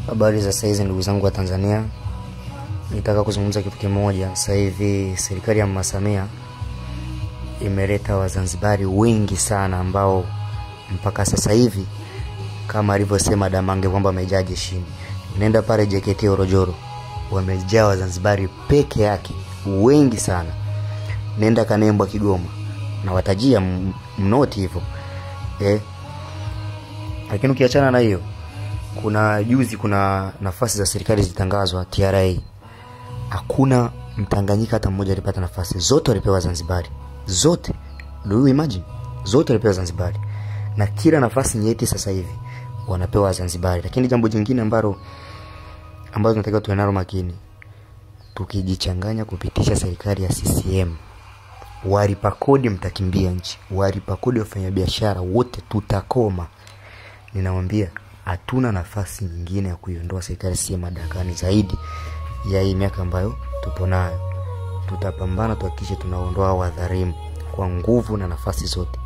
Habari za saizi ndugu zangu wa Tanzania. Nitaka kuzungumza kitu kimoja. Sasa hivi serikali ya Mama Samia imeleta Wazanzibari wengi sana ambao mpaka sasa hivi kama alivyosema Damange kwamba wamejaa jeshini. Nenda pale JKT Orojoro, wamejaa Wazanzibari peke yake wengi sana. Nenda Kanembwa Kigoma na watajia mnoti hivyo. Lakini ukiachana na hiyo, kuna nafasi za serikali zitangazwa TRA. Hakuna Mtanganyika hata mmoja alipata nafasi. Zote walipewa Zanzibari. Zote. Do you imagine? Zote walipewa Zanzibari. Na kila nafasi nyeti sasa hivi wanapewa Zanzibari. Lakini jambo jingine ambalo tunatakiwa tuwe nalo makini, tukijichanganya kupitisha serikali ya CCM, walipa kodi mtakimbia nchi. Walipa kodi wafanyabiashara wote tutakoma. Ninamwambia hatuna nafasi nyingine ya kuiondoa serikali CCM madarakani zaidi ya hii miaka ambayo tupo nayo. Tutapambana tuhakikishe tunaondoa wadhalimu kwa nguvu na nafasi zote.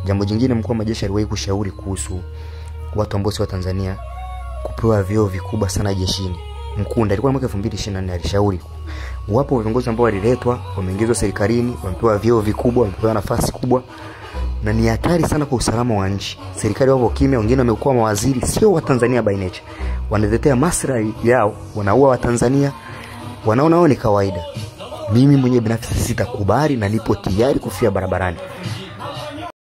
Jambo jingine, mkuu wa majeshi aliwahi kushauri kuhusu watu ambao si wa Tanzania kupewa vyeo vikubwa sana jeshini. Mkunda alikuwa mwaka 2024 alishauri. Wapo viongozi ambao waliletwa, wameingizwa serikalini, wamepewa vyeo vikubwa, wamepewa nafasi kubwa, na ni hatari sana kwa usalama wa nchi. Serikali wao kimya, wengine wamekuwa mawaziri sio wa Tanzania by nature. Wanatetea maslahi yao, wanaua wa Tanzania, wanaona wao ni kawaida. Mimi mwenyewe binafsi sitakubali na nipo tayari kufia barabarani.